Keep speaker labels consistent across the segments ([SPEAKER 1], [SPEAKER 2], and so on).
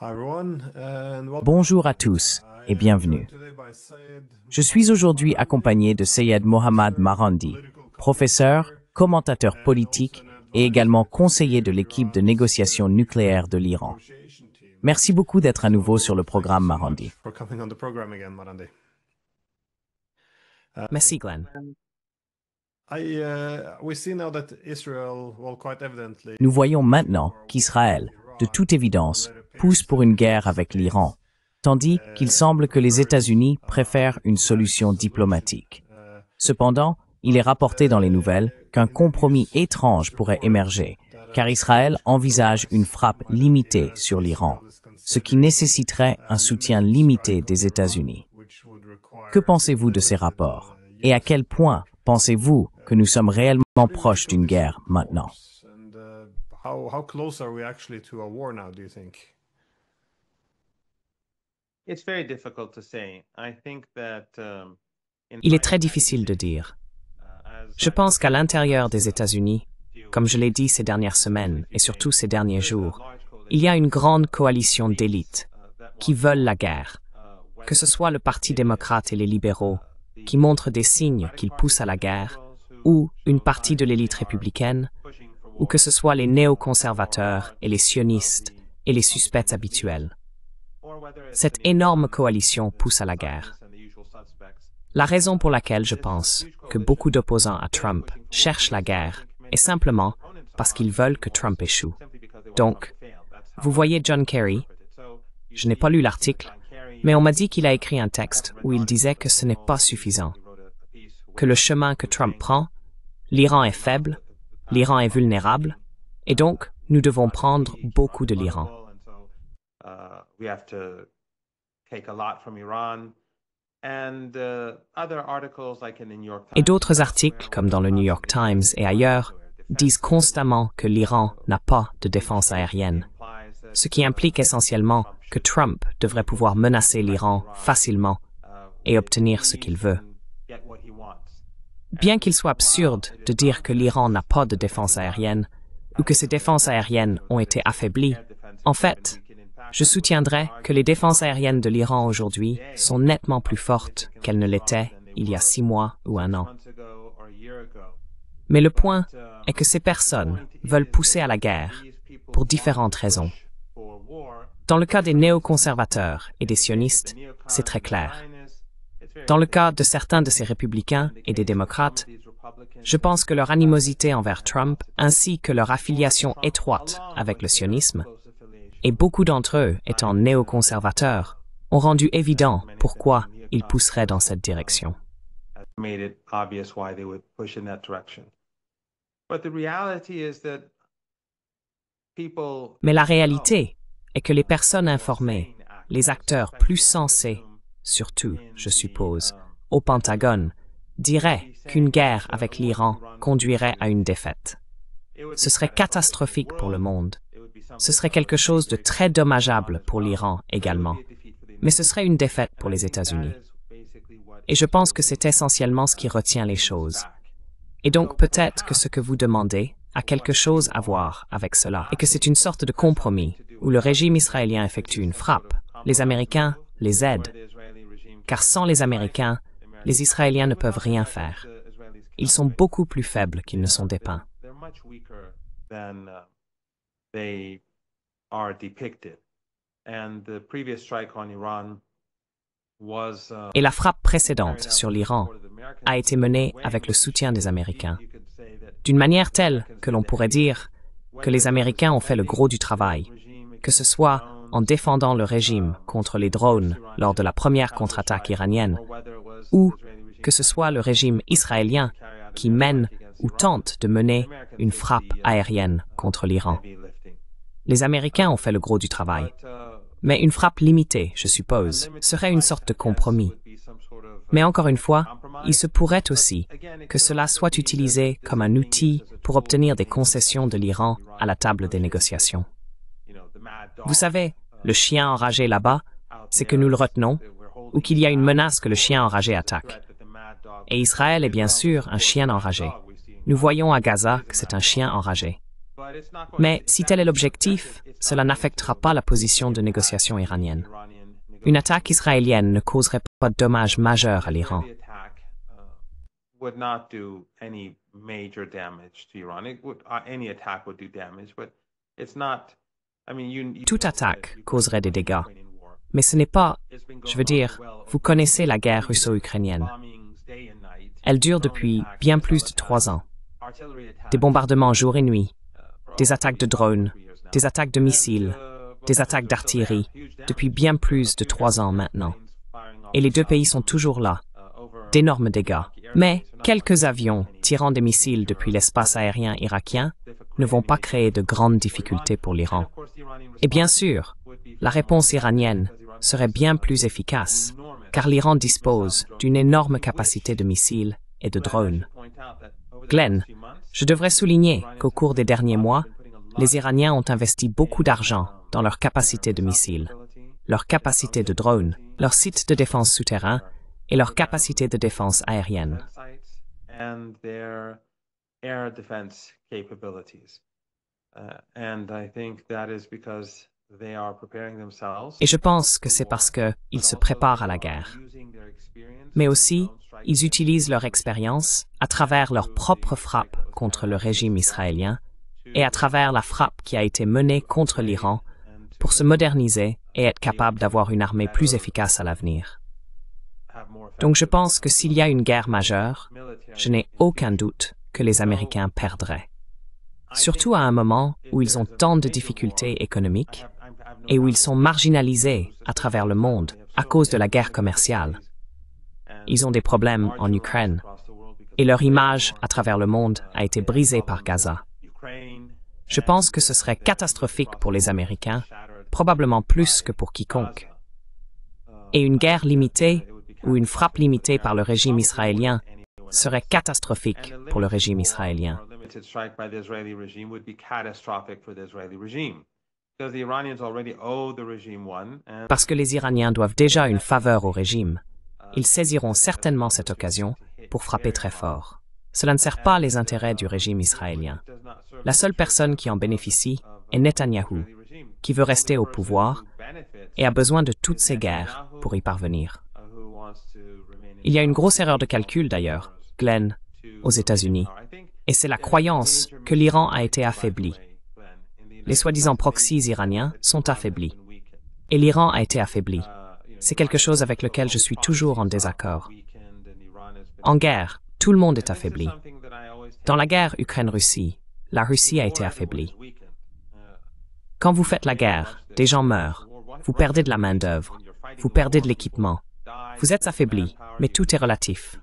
[SPEAKER 1] Bonjour à tous et bienvenue. Je suis aujourd'hui accompagné de Seyed Mohammad Marandi, professeur, commentateur politique et également conseiller de l'équipe de négociation nucléaire de l'Iran. Merci beaucoup d'être à nouveau sur le programme Marandi.
[SPEAKER 2] Merci, Glenn.
[SPEAKER 1] Nous voyons maintenant qu'Israël, de toute évidence, pousse pour une guerre avec l'Iran, tandis qu'il semble que les États-Unis préfèrent une solution diplomatique. Cependant, il est rapporté dans les nouvelles qu'un compromis étrange pourrait émerger, car Israël envisage une frappe limitée sur l'Iran, ce qui nécessiterait un soutien limité des États-Unis. Que pensez-vous de ces rapports? Et à quel point pensez-vous que nous sommes réellement proches d'une guerre maintenant?
[SPEAKER 2] Il est très difficile de dire. Je pense qu'à l'intérieur des États-Unis, comme je l'ai dit ces dernières semaines et surtout ces derniers jours, il y a une grande coalition d'élites qui veulent la guerre, que ce soit le Parti démocrate et les libéraux, qui montrent des signes qu'ils poussent à la guerre, ou une partie de l'élite républicaine, ou que ce soit les néoconservateurs et les sionistes et les suspects habituels. Cette énorme coalition pousse à la guerre. La raison pour laquelle je pense que beaucoup d'opposants à Trump cherchent la guerre est simplement parce qu'ils veulent que Trump échoue. Donc, vous voyez John Kerry, je n'ai pas lu l'article, mais on m'a dit qu'il a écrit un texte où il disait que ce n'est pas suffisant, que le chemin que Trump prend, l'Iran est faible, l'Iran est vulnérable, et donc nous devons prendre beaucoup de l'Iran. Et d'autres articles, comme dans le New York Times et ailleurs, disent constamment que l'Iran n'a pas de défense aérienne, ce qui implique essentiellement que Trump devrait pouvoir menacer l'Iran facilement et obtenir ce qu'il veut. Bien qu'il soit absurde de dire que l'Iran n'a pas de défense aérienne ou que ses défenses aériennes ont été affaiblies, en fait, je soutiendrai que les défenses aériennes de l'Iran aujourd'hui sont nettement plus fortes qu'elles ne l'étaient il y a 6 mois ou 1 an. Mais le point est que ces personnes veulent pousser à la guerre pour différentes raisons. Dans le cas des néoconservateurs et des sionistes, c'est très clair. Dans le cas de certains de ces républicains et des démocrates, je pense que leur animosité envers Trump ainsi que leur affiliation étroite avec le sionisme, et beaucoup d'entre eux étant néoconservateurs, ont rendu évident pourquoi ils pousseraient dans cette direction. Mais la réalité est que les personnes informées, les acteurs plus sensés, surtout, je suppose, au Pentagone, diraient qu'une guerre avec l'Iran conduirait à une défaite. Ce serait catastrophique pour le monde. Ce serait quelque chose de très dommageable pour l'Iran également. Mais ce serait une défaite pour les États-Unis. Et je pense que c'est essentiellement ce qui retient les choses. Et donc peut-être que ce que vous demandez a quelque chose à voir avec cela, et que c'est une sorte de compromis où le régime israélien effectue une frappe, les Américains les aident. Car sans les Américains, les Israéliens ne peuvent rien faire. Ils sont beaucoup plus faibles qu'ils ne sont dépeints. Et la frappe précédente sur l'Iran a été menée avec le soutien des Américains, d'une manière telle que l'on pourrait dire que les Américains ont fait le gros du travail, que ce soit en défendant le régime contre les drones lors de la première contre-attaque iranienne, ou que ce soit le régime israélien qui mène ou tente de mener une frappe aérienne contre l'Iran. Les Américains ont fait le gros du travail. Mais une frappe limitée, je suppose, serait une sorte de compromis. Mais encore une fois, il se pourrait aussi que cela soit utilisé comme un outil pour obtenir des concessions de l'Iran à la table des négociations. Vous savez, le chien enragé là-bas, c'est que nous le retenons, ou qu'il y a une menace que le chien enragé attaque. Et Israël est bien sûr un chien enragé. Nous voyons à Gaza que c'est un chien enragé. Mais si tel est l'objectif, cela n'affectera pas la position de négociation iranienne. Une attaque israélienne ne causerait pas de dommages majeurs à l'Iran.
[SPEAKER 3] Would not do any major damage to Iran. Any attack would do damage, but it's not. I mean, you
[SPEAKER 2] Toute attaque causerait des dégâts. Mais ce n'est pas, je veux dire, vous connaissez la guerre russo-ukrainienne. Elle dure depuis bien plus de 3 ans. Des bombardements jour et nuit, des attaques de drones, des attaques de missiles, des attaques d'artillerie, depuis bien plus de 3 ans maintenant. Et les deux pays sont toujours là. D'énormes dégâts. Mais quelques avions tirant des missiles depuis l'espace aérien irakien ne vont pas créer de grandes difficultés pour l'Iran. Et bien sûr, la réponse iranienne serait bien plus efficace, car l'Iran dispose d'une énorme capacité de missiles et de drones. Glenn, je devrais souligner qu'au cours des derniers mois, les Iraniens ont investi beaucoup d'argent dans leur capacité de missiles, leur capacité de drones, leur site de défense souterrain et leur capacité de défense aérienne.
[SPEAKER 3] and their air defense capabilities. And I think that is because they are preparing themselves.
[SPEAKER 2] Et je pense que c'est parce qu'ils se préparent à la guerre. Mais aussi, ils utilisent leur expérience à travers leur propre frappe contre le régime israélien et à travers la frappe qui a été menée contre l'Iran pour se moderniser et être capable d'avoir une armée plus efficace à l'avenir. Donc je pense que s'il y a une guerre majeure, je n'ai aucun doute que les Américains perdraient. Surtout à un moment où ils ont tant de difficultés économiques et où ils sont marginalisés à travers le monde à cause de la guerre commerciale. Ils ont des problèmes en Ukraine et leur image à travers le monde a été brisée par Gaza. Je pense que ce serait catastrophique pour les Américains, probablement plus que pour quiconque. Et une guerre limitée ou une frappe limitée par le régime israélien serait catastrophique pour le régime israélien. Parce que les Iraniens doivent déjà une faveur au régime. Ils saisiront certainement cette occasion pour frapper très fort. Cela ne sert pas les intérêts du régime israélien. La seule personne qui en bénéficie est Netanyahou, qui veut rester au pouvoir et a besoin de toutes ces guerres pour y parvenir. Il y a une grosse erreur de calcul d'ailleurs, Glenn, aux États-Unis, et c'est la croyance que l'Iran a été affaibli. Les soi-disant proxys iraniens sont affaiblis, et l'Iran a été affaibli. C'est quelque chose avec lequel je suis toujours en désaccord. En guerre, tout le monde est affaibli. Dans la guerre Ukraine-Russie, la Russie a été affaiblie. Quand vous faites la guerre, des gens meurent, vous perdez de la main-d'œuvre, vous perdez de l'équipement. Vous êtes affaibli, mais tout est relatif.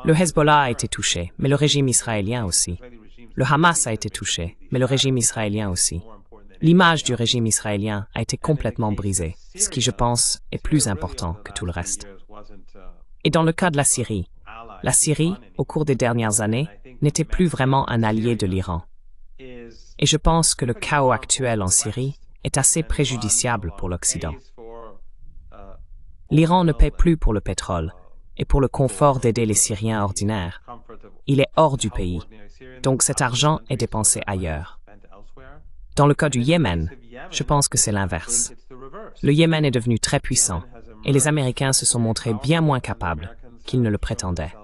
[SPEAKER 2] Le Hezbollah a été touché, mais le régime israélien aussi. Le Hamas a été touché, mais le régime israélien aussi. L'image du régime israélien a été complètement brisée, ce qui, je pense, est plus important que tout le reste. Et dans le cas de la Syrie, au cours des dernières années, n'était plus vraiment un allié de l'Iran. Et je pense que le chaos actuel en Syrie est assez préjudiciable pour l'Occident. L'Iran ne paie plus pour le pétrole et pour le confort d'aider les Syriens ordinaires. Il est hors du pays, donc cet argent est dépensé ailleurs. Dans le cas du Yémen, je pense que c'est l'inverse. Le Yémen est devenu très puissant et les Américains se sont montrés bien moins capables qu'ils ne le prétendaient.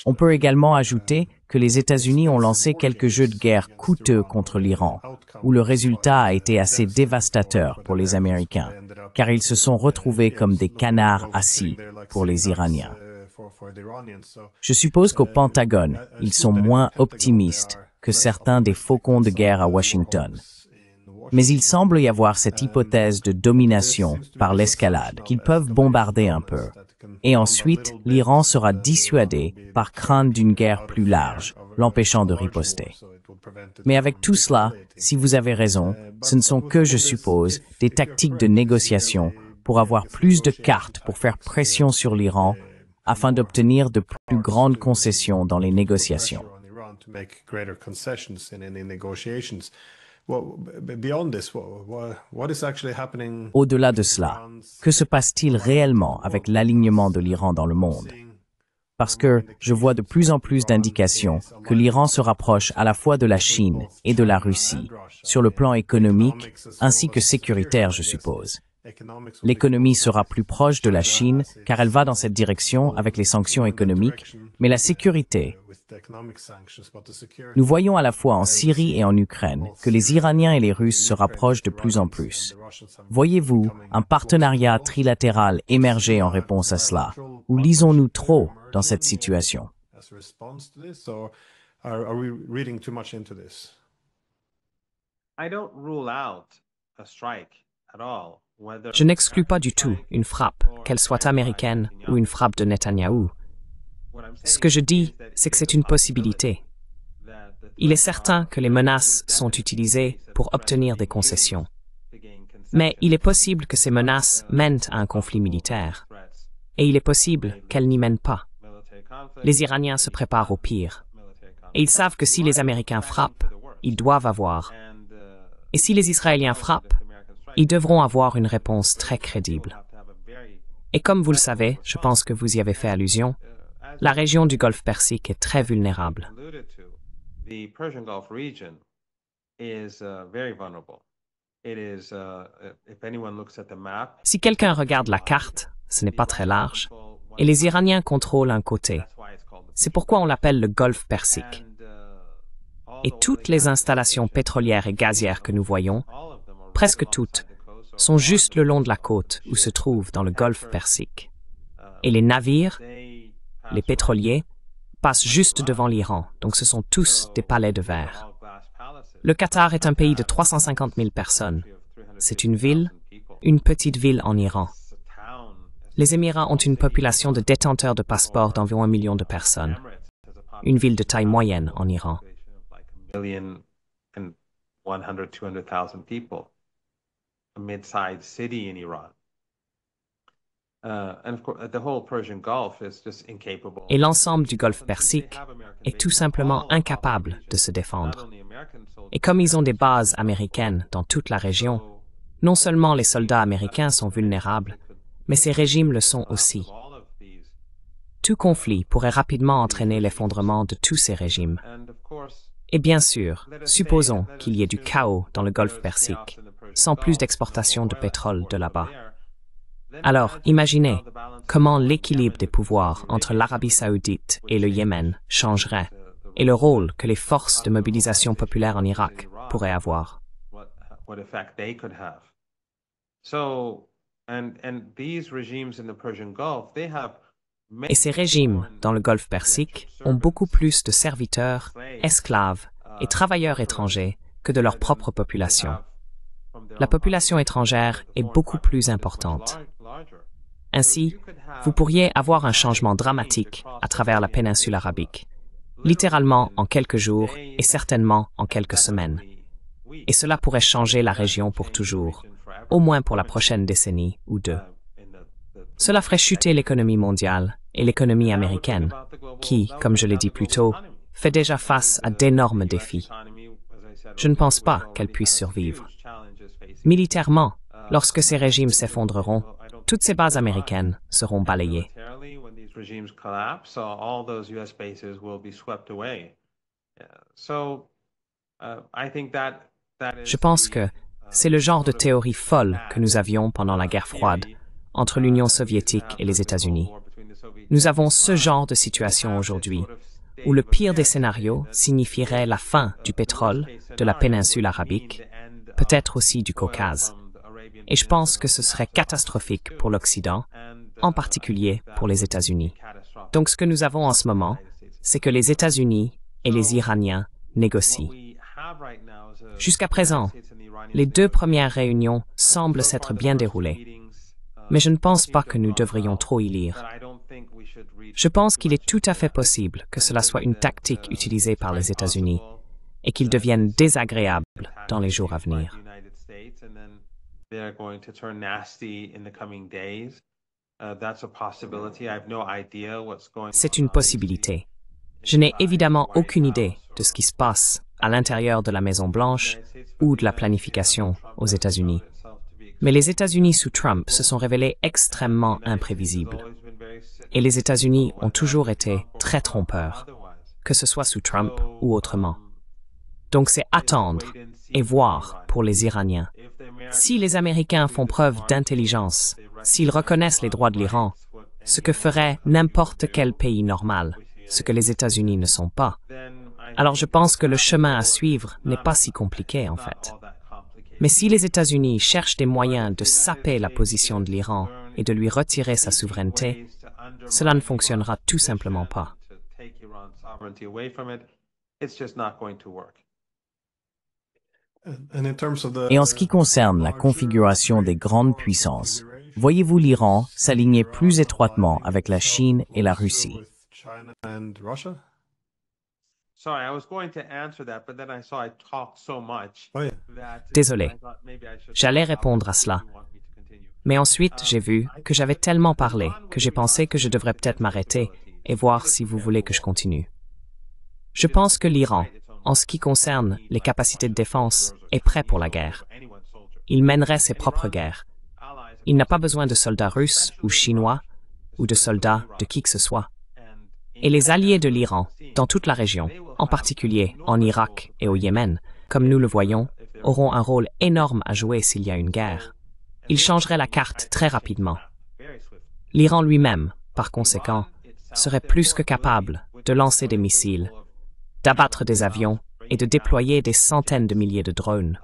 [SPEAKER 1] On peut également ajouter que les États-Unis ont lancé quelques jeux de guerre coûteux contre l'Iran, où le résultat a été assez dévastateur pour les Américains, car ils se sont retrouvés comme des canards assis pour les Iraniens. Je suppose qu'au Pentagone, ils sont moins optimistes que certains des faucons de guerre à Washington. Mais il semble y avoir cette hypothèse de domination par l'escalade, qu'ils peuvent bombarder un peu. Et ensuite, l'Iran sera dissuadé par crainte d'une guerre plus large, l'empêchant de riposter. Mais avec tout cela, si vous avez raison, ce ne sont que, je suppose, des tactiques de négociation pour avoir plus de cartes pour faire pression sur l'Iran afin d'obtenir de plus grandes concessions dans les négociations.
[SPEAKER 4] to make greater concessions in any negotiations. Beyond this, what is actually happening?
[SPEAKER 1] Au-delà de cela, que se passe-t-il réellement avec l'alignement de l'Iran dans le monde? Parce que je vois de plus en plus d'indications que l'Iran se rapproche à la fois de la Chine et de la Russie, sur le plan économique ainsi que sécuritaire, je suppose. L'économie sera plus proche de la Chine car elle va dans cette direction avec les sanctions économiques, mais la sécurité. Nous voyons à la fois en Syrie et en Ukraine que les Iraniens et les Russes se rapprochent de plus en plus. Voyez-vous un partenariat trilatéral émerger en réponse à cela? Ou lisons-nous trop dans cette situation?
[SPEAKER 2] Je n'exclus pas du tout une frappe, qu'elle soit américaine ou une frappe de Netanyahou. Ce que je dis, c'est que c'est une possibilité. Il est certain que les menaces sont utilisées pour obtenir des concessions. Mais il est possible que ces menaces mènent à un conflit militaire. Et il est possible qu'elles n'y mènent pas. Les Iraniens se préparent au pire. Et ils savent que si les Américains frappent, ils doivent avoir. Et si les Israéliens frappent, ils devront avoir une réponse très crédible. Et comme vous le savez, je pense que vous y avez fait allusion, la région du Golfe Persique est très vulnérable. Si quelqu'un regarde la carte, ce n'est pas très large, et les Iraniens contrôlent un côté. C'est pourquoi on l'appelle le Golfe Persique. Et toutes les installations pétrolières et gazières que nous voyons, presque toutes, sont juste le long de la côte où se trouvent dans le Golfe Persique. Et les navires, les pétroliers, passent juste devant l'Iran, donc ce sont tous des palais de verre. Le Qatar est un pays de 350 000 personnes. C'est une ville, une petite ville en Iran. Les Émirats ont une population de détenteurs de passeports d'environ 1 million de personnes. Une ville de taille moyenne en Iran.
[SPEAKER 3] A mid-sized city in Iran. And of course, the whole Persian Gulf is just incapable.
[SPEAKER 2] Et l'ensemble du Golfe Persique est tout simplement incapable de se défendre. Et comme ils ont des bases américaines dans toute la région, non seulement les soldats américains sont vulnérables, mais ces régimes le sont aussi. Tout conflit pourrait rapidement entraîner l'effondrement de tous ces régimes. Et bien sûr, supposons qu'il y ait du chaos dans le Golfe Persique, sans plus d'exportation de pétrole de là-bas. Alors, imaginez comment l'équilibre des pouvoirs entre l'Arabie saoudite et le Yémen changerait, et le rôle que les forces de mobilisation populaire en Irak pourraient avoir. Et ces régimes dans le Golfe Persique ont beaucoup plus de serviteurs, esclaves et travailleurs étrangers que de leur propre population. La population étrangère est beaucoup plus importante. Ainsi, vous pourriez avoir un changement dramatique à travers la péninsule arabique, littéralement en quelques jours et certainement en quelques semaines. Et cela pourrait changer la région pour toujours, au moins pour la prochaine décennie ou deux. Cela ferait chuter l'économie mondiale et l'économie américaine, qui, comme je l'ai dit plus tôt, fait déjà face à d'énormes défis. Je ne pense pas qu'elle puisse survivre. Militairement, lorsque ces régimes s'effondreront, toutes ces bases américaines seront balayées. Je pense que c'est le genre de théorie folle que nous avions pendant la guerre froide entre l'Union soviétique et les États-Unis. Nous avons ce genre de situation aujourd'hui, où le pire des scénarios signifierait la fin du pétrole de la péninsule arabique, peut-être aussi du Caucase. Et je pense que ce serait catastrophique pour l'Occident, en particulier pour les États-Unis. Donc ce que nous avons en ce moment, c'est que les États-Unis et les Iraniens négocient. Jusqu'à présent, les deux premières réunions semblent s'être bien déroulées. Mais je ne pense pas que nous devrions trop y lire. Je pense qu'il est tout à fait possible que cela soit une tactique utilisée par les États-Unis et qu'ils deviennent désagréables dans les jours à venir. C'est une possibilité. Je n'ai évidemment aucune idée de ce qui se passe à l'intérieur de la Maison-Blanche ou de la planification aux États-Unis. Mais les États-Unis sous Trump se sont révélés extrêmement imprévisibles. Et les États-Unis ont toujours été très trompeurs, que ce soit sous Trump ou autrement. Donc c'est attendre et voir pour les Iraniens. Si les Américains font preuve d'intelligence, s'ils reconnaissent les droits de l'Iran, ce que ferait n'importe quel pays normal, ce que les États-Unis ne sont pas, alors je pense que le chemin à suivre n'est pas si compliqué en fait. Mais si les États-Unis cherchent des moyens de saper la position de l'Iran et de lui retirer sa souveraineté, cela ne fonctionnera tout simplement pas.
[SPEAKER 1] Et en ce qui concerne la configuration des grandes puissances, voyez-vous l'Iran s'aligner plus étroitement avec la Chine et la Russie?
[SPEAKER 2] Désolé, j'allais répondre à cela. Mais ensuite, j'ai vu que j'avais tellement parlé que j'ai pensé que je devrais peut-être m'arrêter et voir si vous voulez que je continue. Je pense que l'Iran, en ce qui concerne les capacités de défense, est prêt pour la guerre. Il mènerait ses propres guerres. Il n'a pas besoin de soldats russes ou chinois ou de soldats de qui que ce soit. Et les alliés de l'Iran, dans toute la région, en particulier en Irak et au Yémen, comme nous le voyons, auront un rôle énorme à jouer s'il y a une guerre. Ils changeraient la carte très rapidement. L'Iran lui-même, par conséquent, serait plus que capable de lancer des missiles, d'abattre des avions et de déployer des centaines de milliers de drones.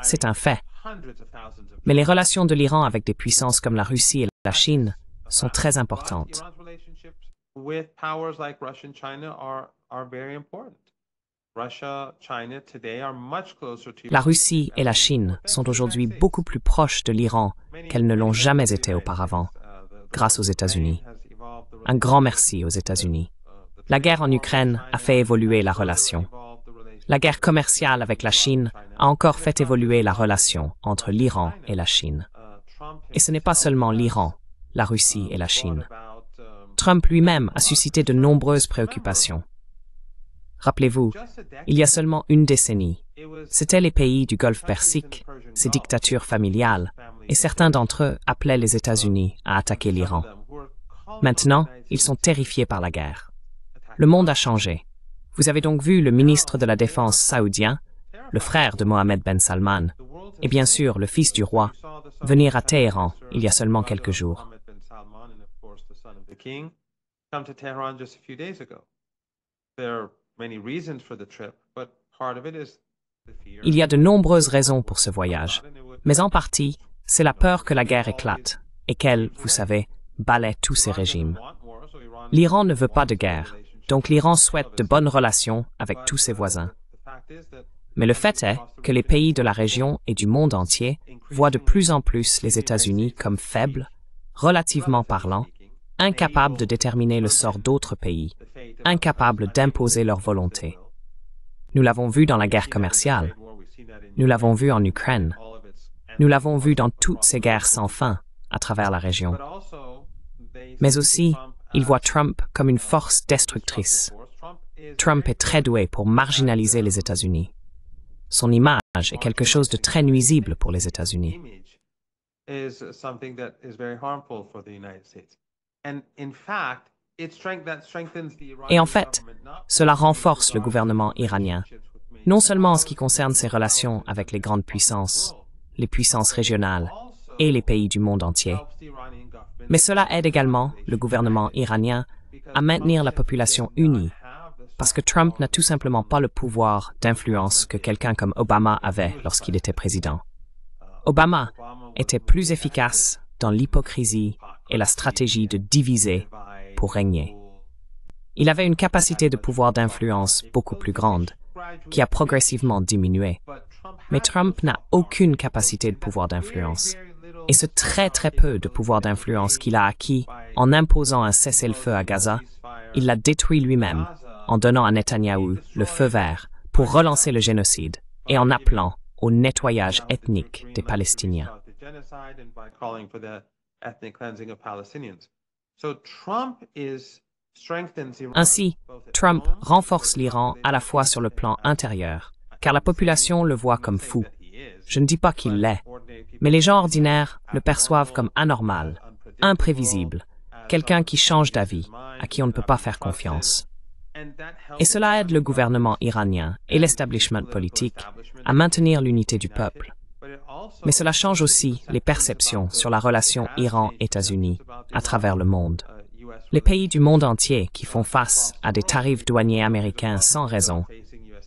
[SPEAKER 2] C'est un fait. Mais les relations de l'Iran avec des puissances comme la Russie et la Chine sont très importantes. La Russie et la Chine sont aujourd'hui beaucoup plus proches de l'Iran qu'elles ne l'ont jamais été auparavant, grâce aux États-Unis. Un grand merci aux États-Unis. La guerre en Ukraine a fait évoluer la relation. La guerre commerciale avec la Chine a encore fait évoluer la relation entre l'Iran et la Chine. Et ce n'est pas seulement l'Iran, la Russie et la Chine. Trump lui-même a suscité de nombreuses préoccupations. Rappelez-vous, il y a seulement une décennie, c'étaient les pays du Golfe Persique, ces dictatures familiales, et certains d'entre eux appelaient les États-Unis à attaquer l'Iran. Maintenant, ils sont terrifiés par la guerre. Le monde a changé. Vous avez donc vu le ministre de la Défense saoudien, le frère de Mohammed Ben Salman, et bien sûr le fils du roi, venir à Téhéran il y a seulement quelques jours. Il y a de nombreuses raisons pour ce voyage, mais en partie, c'est la peur que la guerre éclate et qu'elle, vous savez, balaie tous ces régimes. L'Iran ne veut pas de guerre, donc l'Iran souhaite de bonnes relations avec tous ses voisins. Mais le fait est que les pays de la région et du monde entier voient de plus en plus les États-Unis comme faibles, relativement parlant, incapables de déterminer le sort d'autres pays, incapables d'imposer leur volonté. Nous l'avons vu dans la guerre commerciale. Nous l'avons vu en Ukraine. Nous l'avons vu dans toutes ces guerres sans fin à travers la région. Mais aussi, ils voient Trump comme une force destructrice. Trump est très doué pour marginaliser les États-Unis. Son image est quelque chose de très nuisible pour les États-Unis. Et en fait, cela renforce le gouvernement iranien, non seulement en ce qui concerne ses relations avec les grandes puissances, les puissances régionales et les pays du monde entier, mais cela aide également le gouvernement iranien à maintenir la population unie, parce que Trump n'a tout simplement pas le pouvoir d'influence que quelqu'un comme Obama avait lorsqu'il était président. Obama était plus efficace dans l'hypocrisie et la stratégie de diviser pour régner. Il avait une capacité de pouvoir d'influence beaucoup plus grande, qui a progressivement diminué. Mais Trump n'a aucune capacité de pouvoir d'influence. Et ce très peu de pouvoir d'influence qu'il a acquis en imposant un cessez-le-feu à Gaza, il l'a détruit lui-même en donnant à Netanyahou le feu vert pour relancer le génocide et en appelant au nettoyage ethnique des Palestiniens.
[SPEAKER 3] So Trump is
[SPEAKER 2] Ainsi, Trump renforce l'Iran à la fois sur le plan intérieur, car la population le voit comme fou. Je ne dis pas qu'il l'est, mais les gens ordinaires le perçoivent comme anormal, imprévisible, quelqu'un qui change d'avis, à qui on ne peut pas faire confiance. Et cela aide le gouvernement iranien et l'establishment politique à maintenir l'unité du peuple. Mais cela change aussi les perceptions sur la relation Iran-États-Unis à travers le monde. Les pays du monde entier qui font face à des tarifs douaniers américains sans raison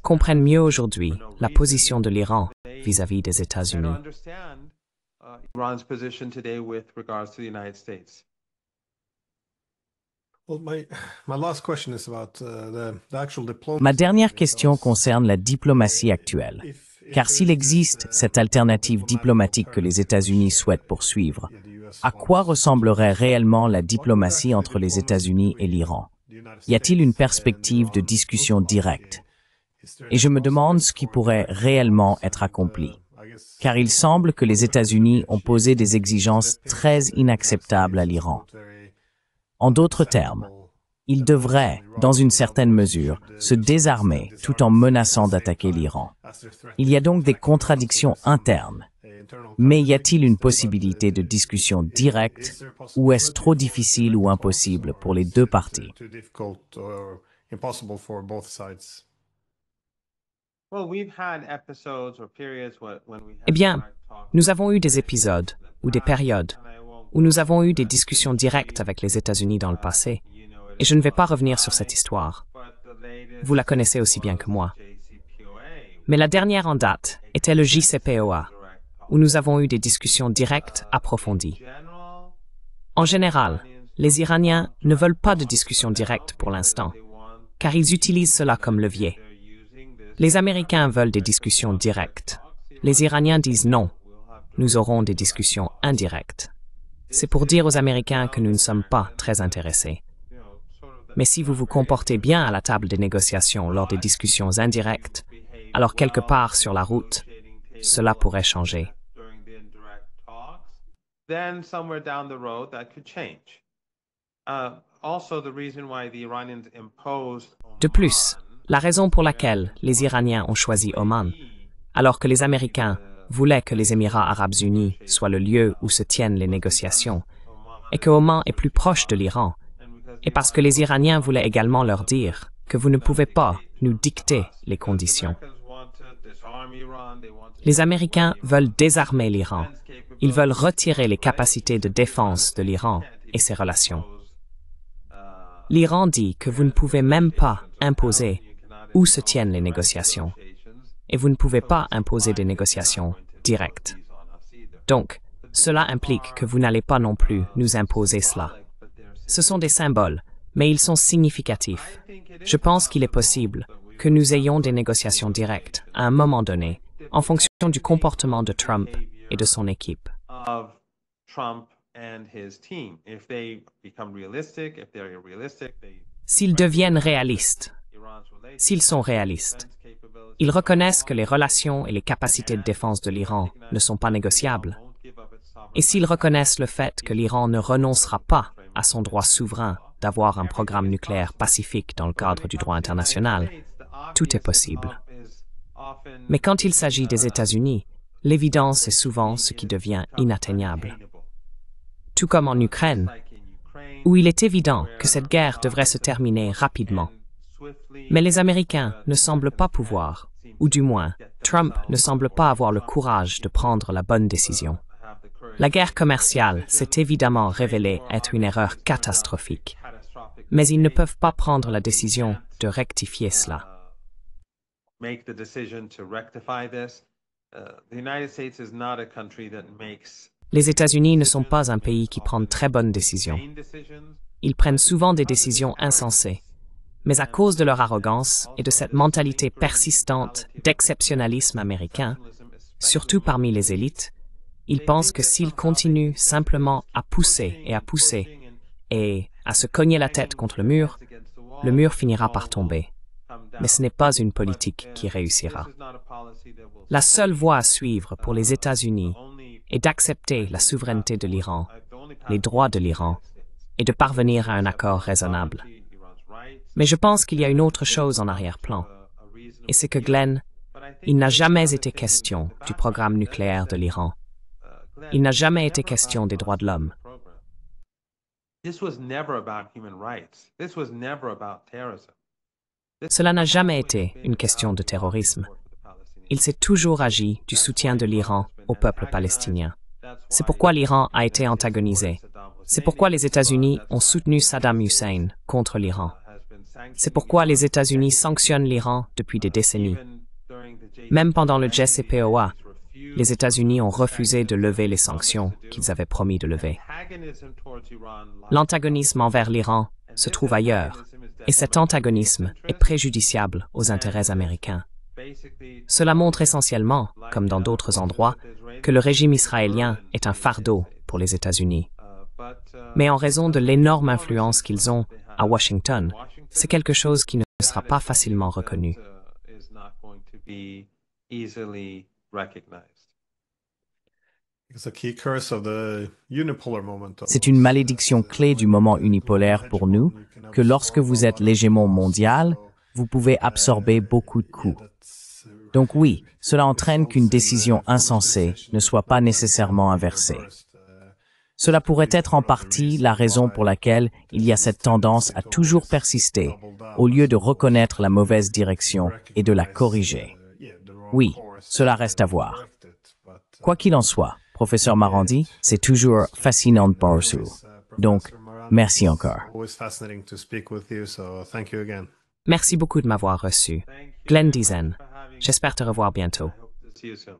[SPEAKER 2] comprennent mieux aujourd'hui la position de l'Iran vis-à-vis des États-Unis.
[SPEAKER 1] Ma dernière question concerne la diplomatie actuelle. Car s'il existe cette alternative diplomatique que les États-Unis souhaitent poursuivre, à quoi ressemblerait réellement la diplomatie entre les États-Unis et l'Iran? Y a-t-il une perspective de discussion directe? Et je me demande ce qui pourrait réellement être accompli. Car il semble que les États-Unis ont posé des exigences très inacceptables à l'Iran. En d'autres termes, ils devraient, dans une certaine mesure, se désarmer tout en menaçant d'attaquer l'Iran. Il y a donc des contradictions internes. Mais y a-t-il une possibilité de discussion directe ou est-ce trop difficile ou impossible pour les deux parties?
[SPEAKER 2] Eh bien, nous avons eu des épisodes ou des périodes où nous avons eu des discussions directes avec les États-Unis dans le passé, et je ne vais pas revenir sur cette histoire. Vous la connaissez aussi bien que moi. Mais la dernière en date était le JCPOA, où nous avons eu des discussions directes approfondies. En général, les Iraniens ne veulent pas de discussions directes pour l'instant, car ils utilisent cela comme levier. Les Américains veulent des discussions directes. Les Iraniens disent non, nous aurons des discussions indirectes. C'est pour dire aux Américains que nous ne sommes pas très intéressés. Mais si vous vous comportez bien à la table des négociations lors des discussions indirectes, alors quelque part sur la route, cela pourrait changer. De plus, la raison pour laquelle les Iraniens ont choisi Oman, alors que les Américains voulaient que les Émirats arabes unis soient le lieu où se tiennent les négociations, et que Oman est plus proche de l'Iran, et parce que les Iraniens voulaient également leur dire que vous ne pouvez pas nous dicter les conditions. Les Américains veulent désarmer l'Iran. Ils veulent retirer les capacités de défense de l'Iran et ses relations. L'Iran dit que vous ne pouvez même pas imposer où se tiennent les négociations, et vous ne pouvez pas imposer des négociations directes. Donc, cela implique que vous n'allez pas non plus nous imposer cela. Ce sont des symboles, mais ils sont significatifs. Je pense qu'il est possible que nous ayons des négociations directes à un moment donné, en fonction du comportement de Trump et de son équipe. S'ils deviennent réalistes, s'ils sont réalistes, ils reconnaissent que les relations et les capacités de défense de l'Iran ne sont pas négociables. Et s'ils reconnaissent le fait que l'Iran ne renoncera pas à son droit souverain d'avoir un programme nucléaire pacifique dans le cadre du droit international, tout est possible. Mais quand il s'agit des États-Unis, l'évidence est souvent ce qui devient inatteignable. Tout comme en Ukraine, où il est évident que cette guerre devrait se terminer rapidement. Mais les Américains ne semblent pas pouvoir, ou du moins, Trump ne semble pas avoir le courage de prendre la bonne décision. La guerre commerciale s'est évidemment révélée être une erreur catastrophique, mais ils ne peuvent pas prendre la décision de rectifier cela. Les États-Unis ne sont pas un pays qui prend de très bonnes décisions. Ils prennent souvent des décisions insensées, mais à cause de leur arrogance et de cette mentalité persistante d'exceptionnalisme américain, surtout parmi les élites, ils pensent que s'ils continuent simplement à pousser et à se cogner la tête contre le mur finira par tomber. Mais ce n'est pas une politique qui réussira. La seule voie à suivre pour les États-Unis est d'accepter la souveraineté de l'Iran, les droits de l'Iran, et de parvenir à un accord raisonnable. Mais je pense qu'il y a une autre chose en arrière-plan. Et c'est que Glenn, il n'a jamais été question du programme nucléaire de l'Iran. Il n'a jamais été question des droits de l'homme. Cela n'a jamais été une question de terrorisme. Il s'est toujours agi du soutien de l'Iran au peuple palestinien. C'est pourquoi l'Iran a été antagonisé. C'est pourquoi les États-Unis ont soutenu Saddam Hussein contre l'Iran. C'est pourquoi les États-Unis sanctionnent l'Iran depuis des décennies. Même pendant le JCPOA, les États-Unis ont refusé de lever les sanctions qu'ils avaient promis de lever. L'antagonisme envers l'Iran se trouve ailleurs, et cet antagonisme est préjudiciable aux intérêts américains. Cela montre essentiellement, comme dans d'autres endroits, que le régime israélien est un fardeau pour les États-Unis. Mais en raison de l'énorme influence qu'ils ont à Washington, c'est quelque chose qui ne sera pas facilement reconnu.
[SPEAKER 1] C'est une malédiction clé du moment unipolaire pour nous que lorsque vous êtes l'hégémon mondial, vous pouvez absorber beaucoup de coups. Donc oui, cela entraîne qu'une décision insensée ne soit pas nécessairement inversée. Cela pourrait être en partie la raison pour laquelle il y a cette tendance à toujours persister, au lieu de reconnaître la mauvaise direction et de la corriger. Oui, cela reste à voir. Quoi qu'il en soit, professeur Marandi, c'est toujours fascinant de penser. Donc, merci encore.
[SPEAKER 2] Merci beaucoup de m'avoir reçu. Glenn Diesen. J'espère te revoir bientôt.
[SPEAKER 3] See you soon.